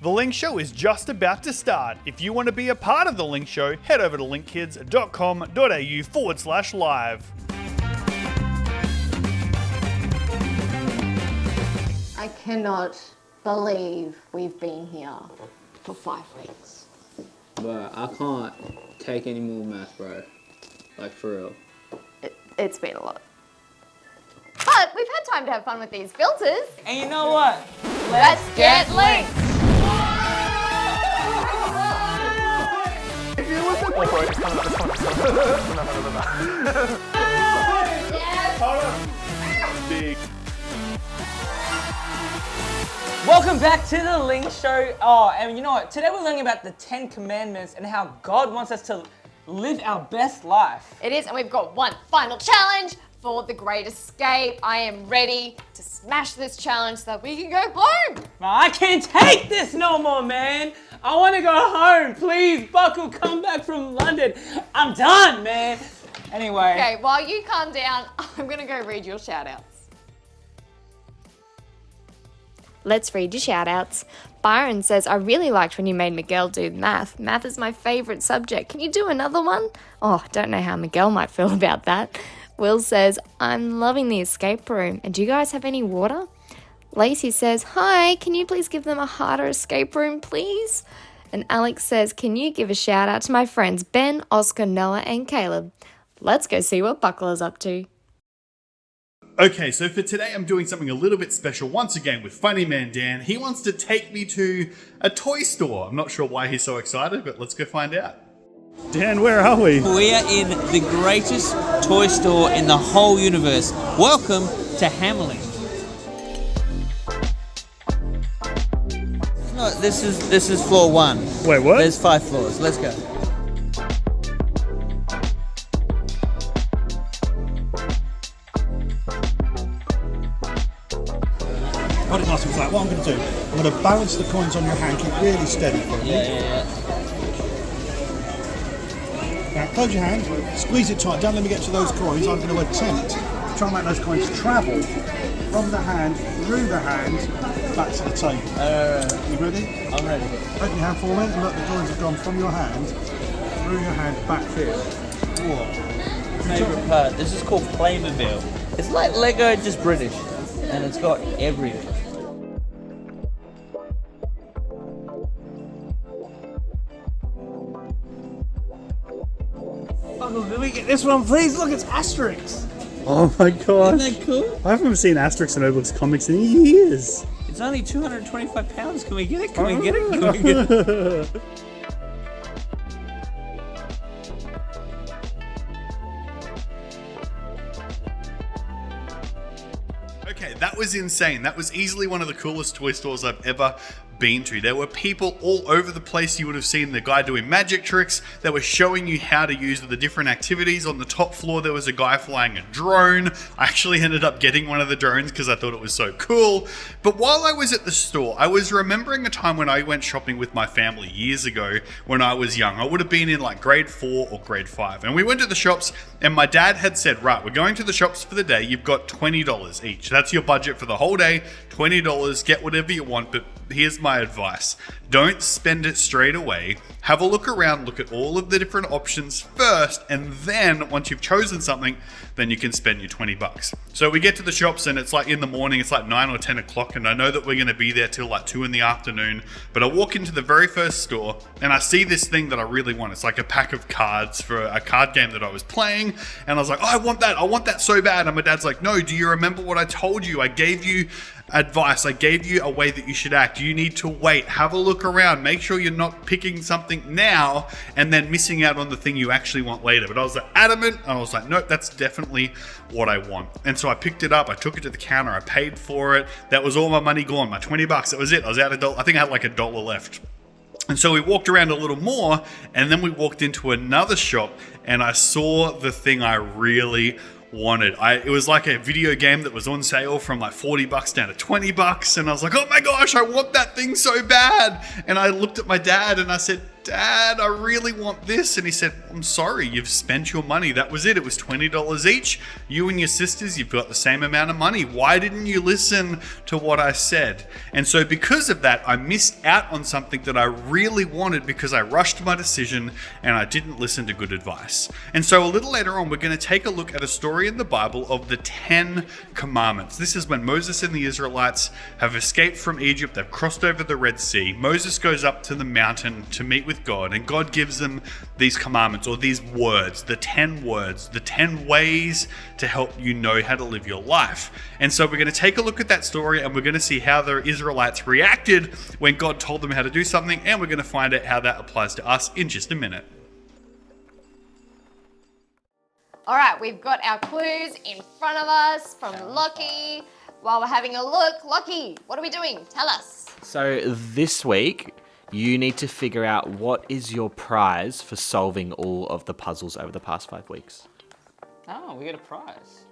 The Link Show is just about to start. If you want to be a part of The Link Show, head over to linkkids.com.au/live. I cannot believe we've been here for 5 weeks. Bro, I can't take any more math, bro. Like, for real. It's been a lot. But we've had time to have fun with these filters. And you know what? Let's get linked! If you look at Big. Welcome back to the Link Show. Oh, and you know what? Today we're learning about the 10 Commandments and how God wants us to live our best life. It is, and we've got one final challenge for the Great Escape. I am ready to smash this challenge so that we can go home. I can't take this no more, man. I want to go home. Please, Buckle, come back from London. I'm done, man. Anyway. Okay, while you calm down, I'm gonna go read your shout-outs. Let's read your shout-outs. Byron says, I really liked when you made Miguel do math. Math is my favourite subject. Can you do another one? Oh, don't know how Miguel might feel about that. Will says, I'm loving the escape room. And do you guys have any water? Lacey says, hi, can you please give them a harder escape room, please? And Alex says, can you give a shout out to my friends Ben, Oscar, Noah, and Caleb? Let's go see what Buckler's up to. Okay, so for today I'm doing something a little bit special once again with Funny Man Dan. He wants to take me to a toy store. I'm not sure why he's so excited, but let's go find out. Dan, where are we? We are in the greatest toy store in the whole universe. Welcome to Hamelin. No, this is floor 1. Wait, what? There's 5 floors. Let's go. What it nice and flat. What I'm going to do, I'm going to balance the coins on your hand, keep really steady for me. Yeah. Now close your hand, squeeze it tight, don't let me get to those coins. I'm going to attempt to try and make those coins travel from the hand, through the hand, back to the table. You ready? I'm ready. Open your hand for me and look, the coins have gone from your hand, through your hand, back here. Whoa. Favorite part. This is called Playmobil. It's like Lego, just British, and it's got everything. Can we get this one please? Look, it's Asterix. Oh my gosh. Isn't that cool? I haven't seen Asterix and Obelix comics in years. It's only £225. Can we get it? Can we get it? Can we get it? Okay, that was insane. That was easily one of the coolest toy stores I've ever been to. There were people all over the place. You would have seen the guy doing magic tricks that were showing you how to use the different activities. On the top floor, there was a guy flying a drone. I actually ended up getting one of the drones because I thought it was so cool. But while I was at the store, I was remembering a time when I went shopping with my family years ago when I was young. I would have been in like grade 4 or grade 5. And we went to the shops and my dad had said, right, we're going to the shops for the day. You've got $20 each. That's your budget for the whole day. $20, get whatever you want, but here's my advice. Don't spend it straight away. Have a look around, look at all of the different options first, and then once you've chosen something, then you can spend your $20. So we get to the shops and it's like in the morning, it's like 9 or 10 o'clock, and I know that we're going to be there till like 2 in the afternoon, but I walk into the very first store and I see this thing that I really want. It's like a pack of cards for a card game that I was playing, and I was like, oh, I want that so bad. And my dad's like, no, do you remember what I told you? I gave you advice. I gave you a way that you should act. You need to wait, have a look around, make sure you're not picking something now and then missing out on the thing you actually want later. But I was like adamant, and I was like, nope, that's definitely what I want. And so I picked it up, I took it to the counter, I paid for it. That was all my money gone, my $20. That was it. I was out $1. I think I had like $1 left. And so we walked around a little more, and then we walked into another shop and I saw the thing I really wanted. It was like a video game that was on sale from like $40 down to $20, and I was like, oh my gosh, I want that thing so bad. And I looked at my dad and I said, Dad, I really want this. And he said, I'm sorry, you've spent your money. That was it. It was $20 each. You and your sisters, you've got the same amount of money. Why didn't you listen to what I said? And so because of that, I missed out on something that I really wanted because I rushed my decision and I didn't listen to good advice. And so a little later on, we're going to take a look at a story in the Bible of the 10 Commandments. This is when Moses and the Israelites have escaped from Egypt. They've crossed over the Red Sea. Moses goes up to the mountain to meet with God, and God gives them these commandments, or these words, the 10 words, the 10 ways to help you know how to live your life. And so we're going to take a look at that story, and we're going to see how the Israelites reacted when God told them how to do something, and we're going to find out how that applies to us in just a minute. All right, we've got our clues in front of us from Lockie. While we're having a look, Lockie, what are we doing? Tell us. So this week, you need to figure out what is your prize for solving all of the puzzles over the past 5 weeks. Oh, we get a prize.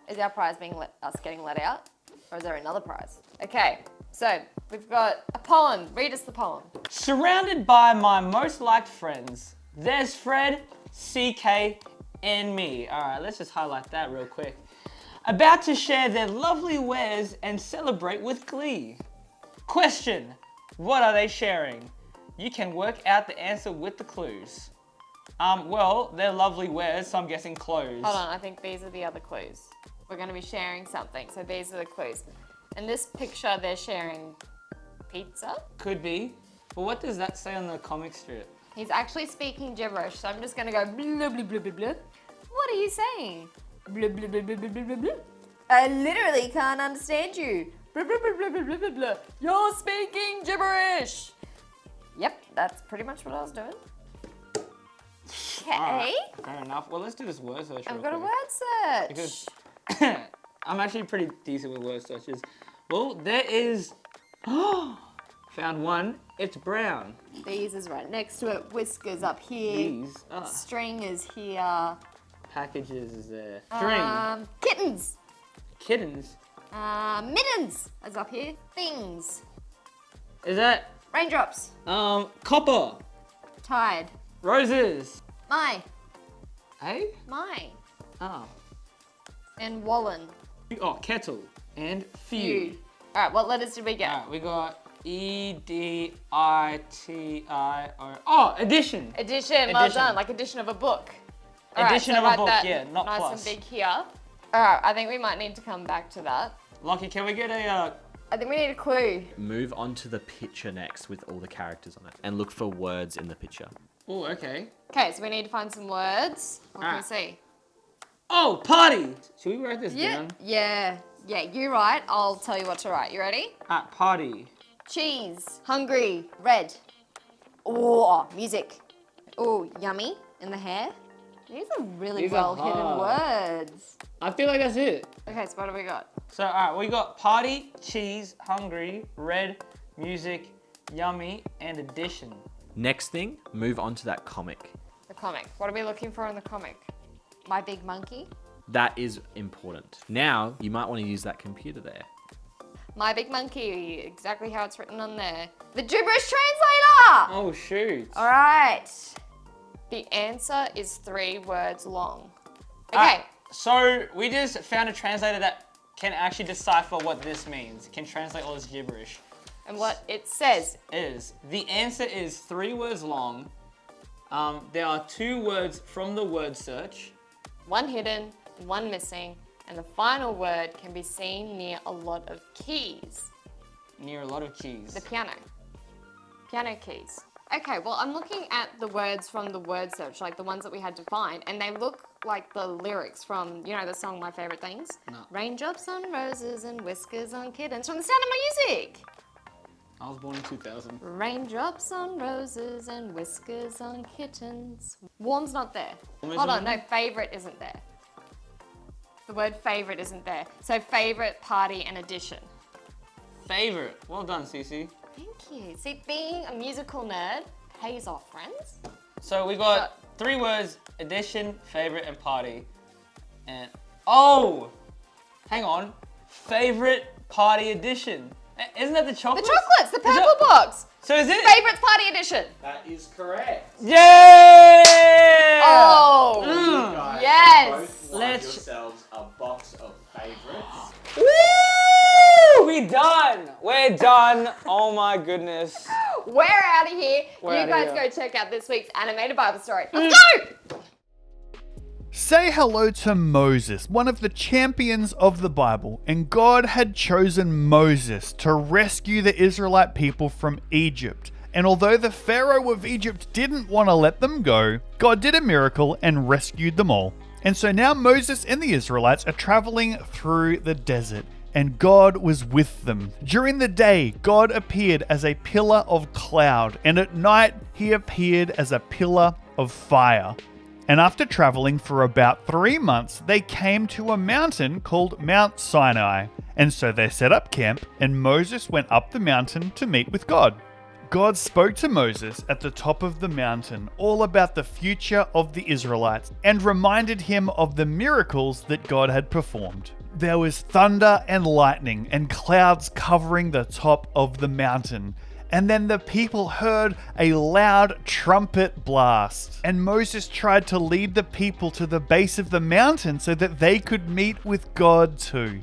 Is our prize being us getting let out? Or is there another prize? Okay, so we've got a poem. Read us the poem. Surrounded by my most liked friends, there's Fred, CK, and me. All right, let's just highlight that real quick. About to share their lovely wares and celebrate with glee. Question, what are they sharing? You can work out the answer with the clues. Well, they're lovely wares, so I'm guessing clothes. Hold on, I think these are the other clues. We're going to be sharing something, so these are the clues. In this picture, they're sharing pizza. Could be. But what does that say on the comic strip? He's actually speaking gibberish, so I'm just going to go blah, blah, blah, blah, blah. What are you saying? Blah, blah, blah, blah, blah, blah, blah, blah. I literally can't understand you. Blah, blah, blah, blah, blah, blah, blah, blah. You're speaking gibberish. Yep, that's pretty much what I was doing. Okay. Right, fair enough. Well, let's do this word search. I've real got a quick. word search. Because I'm actually pretty decent with word searches. Well, there is... Found one. It's brown. These is right next to it. Whiskers up here. These. String is here. Packages is there. String. Kittens. Kittens. Mittens is up here. Things. Is that... Raindrops. Copper. Tide. Roses. My. Hey? My. Oh. And Wallen. Oh, kettle. And feud. All right, what letters did we get? Alright, we got EDITIO. Oh, addition. Addition. Well Addition. done. Like addition of a book. Addition so of a write book, that yeah, not nice plus. and big here. All right, I think we might need to come back to that. Lucky, can we get a... I think we need a clue. Move on to the picture next with all the characters on it and look for words in the picture. Oh, okay. Okay, so we need to find some words. What can we see? Oh, party. Should we write this down? Yeah, you write. I'll tell you what to write. You ready? Party. Cheese. Hungry. Red. Oh, music. Oh, yummy. In the hair. These are really These are well hidden hard. words. I feel like that's it. Okay, so what do we got? So, alright, we got party, cheese, hungry, red, music, yummy, and addition. Next thing, move on to that comic. The comic. What are we looking for in the comic? My Big Monkey. That is important. Now, you might want to use that computer there. My Big Monkey. Exactly how it's written on there. The gibberish translator! Oh, shoot. All right. The answer is 3 words long. Okay. So, we just found a translator that can actually decipher what this means. It can translate all this gibberish. And what it says The answer is 3 words long. There are 2 words from the word search. 1 hidden, 1 missing, and the final word can be seen near a lot of keys. Near a lot of keys. The piano. Piano keys. Okay, well, I'm looking at the words from the word search, like the ones that we had to find, and they look like the lyrics from, you know, the song My Favorite Things? No. Raindrops on roses and whiskers on kittens from The Sound of Music. I was born in 2000. Raindrops on roses and whiskers on kittens. Warm's not there. Warm Hold on, isn't no, there? favorite isn't there. The word favorite isn't there. So favorite, party, and addition. Favorite. Well done, Cece. Thank you. See, being a musical nerd pays off, friends. So we got 3 words: addition, favorite, and party. And oh, hang on, favorite party addition. Isn't that the The chocolates? chocolates, the purple box. So is it? Favorites Party Edition. That is correct. Yeah! Oh, You guys yes. both won Let's- yourselves a box of favorites. Woo! We done. We're done. Oh my goodness. We're out of here. We're You outta guys here. go check out this week's animated Bible story. Let's go! Say hello to Moses, one of the champions of the Bible, and God had chosen Moses to rescue the Israelite people from Egypt. And although the Pharaoh of Egypt didn't want to let them go, God did a miracle and rescued them all. And so now Moses and the Israelites are traveling through the desert, and God was with them. During the day, God appeared as a pillar of cloud, and at night, he appeared as a pillar of fire. And after traveling for about 3 months, they came to a mountain called Mount Sinai. And so they set up camp, and Moses went up the mountain to meet with God. God spoke to Moses at the top of the mountain all about the future of the Israelites and reminded him of the miracles that God had performed. There was thunder and lightning and clouds covering the top of the mountain. And then the people heard a loud trumpet blast. And Moses tried to lead the people to the base of the mountain so that they could meet with God too.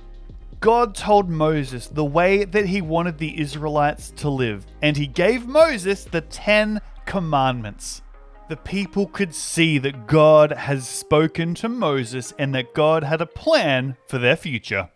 God told Moses the way that he wanted the Israelites to live, and he gave Moses the 10 Commandments. The people could see that God has spoken to Moses and that God had a plan for their future.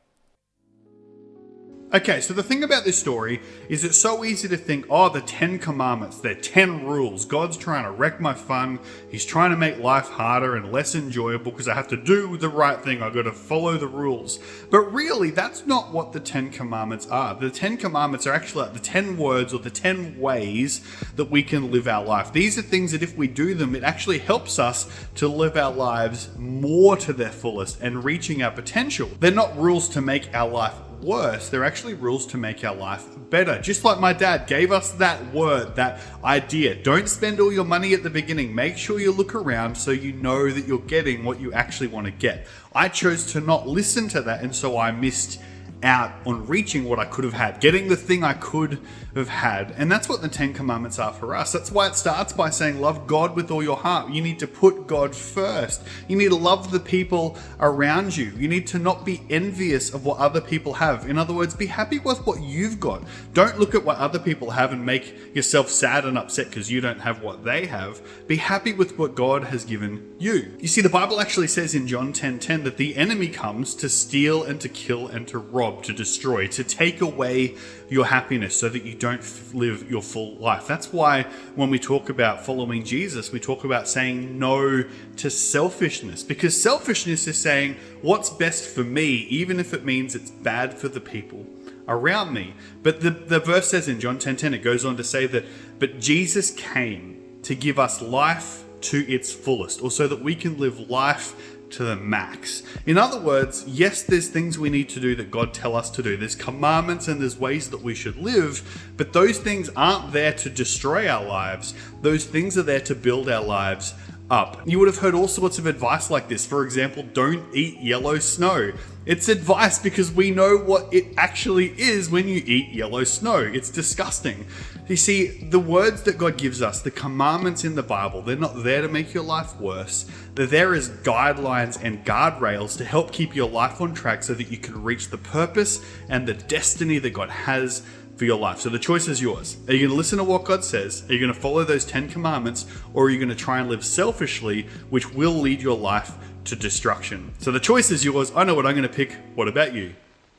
Okay, so the thing about this story is it's so easy to think, oh, the 10 Commandments, they're 10 rules. God's trying to wreck my fun. He's trying to make life harder and less enjoyable because I have to do the right thing. I've got to follow the rules. But really, that's not what the 10 Commandments are. The 10 Commandments are actually like the 10 words or the 10 ways that we can live our life. These are things that if we do them, it actually helps us to live our lives more to their fullest and reaching our potential. They're not rules to make our life worse, they're actually rules to make our life better. Just like my dad gave us that word, that idea. Don't spend all your money at the beginning. Make sure you look around so you know that you're getting what you actually want to get. I chose to not listen to that, and so I missed out on reaching what I could have had, getting the thing I could have had. And that's what the 10 Commandments are for us. That's why it starts by saying love God with all your heart. You need to put God first. You need to love the people around you. You need to not be envious of what other people have. In other words, be happy with what you've got. Don't look at what other people have and make yourself sad and upset because you don't have what they have. Be happy with what God has given you. You see, the Bible actually says in John 10:10 that the enemy comes to steal and to kill and to rob, to destroy, to take away your happiness so that you don't live your full life. That's why when we talk about following Jesus, we talk about saying no to selfishness, because selfishness is saying what's best for me, even if it means it's bad for the people around me. But the verse says in John 10:10, it goes on to say that, but Jesus came to give us life to its fullest, or so that we can live life to the max. In other words, yes, there's things we need to do that God tell us to do. There's commandments and there's ways that we should live, but those things aren't there to destroy our lives. Those things are there to build our lives up. You would have heard all sorts of advice like this. For example, don't eat yellow snow. It's advice because we know what it actually is when you eat yellow snow. It's disgusting. You see, the words that God gives us, the commandments in the Bible, they're not there to make your life worse. They're there as guidelines and guardrails to help keep your life on track so that you can reach the purpose and the destiny that God has for your life. So the choice is yours. Are you going to listen to what God says? Are you going to follow those 10 commandments? Or are you going to try and live selfishly, which will lead your life to destruction? So the choice is yours. I know what I'm going to pick. What about you?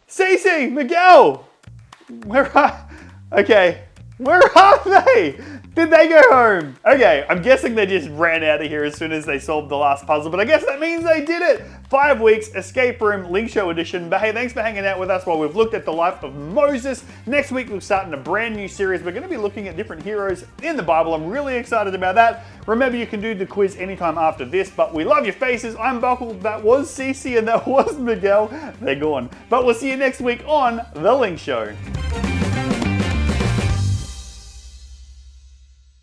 Cece, Miguel, where are they? Did they go home? Okay, I'm guessing they just ran out of here as soon as they solved the last puzzle, but I guess that means they did it. 5 weeks, escape room, link show edition. But hey, thanks for hanging out with us while we've looked at the life of Moses. Next week, we'll start in a brand new series. We're going to be looking at different heroes in the Bible. I'm really excited about that. Remember, you can do the quiz anytime after this, but we love your faces. I'm Buckle, that was Cece, and that was Miguel. They're gone. But we'll see you next week on The Link Show.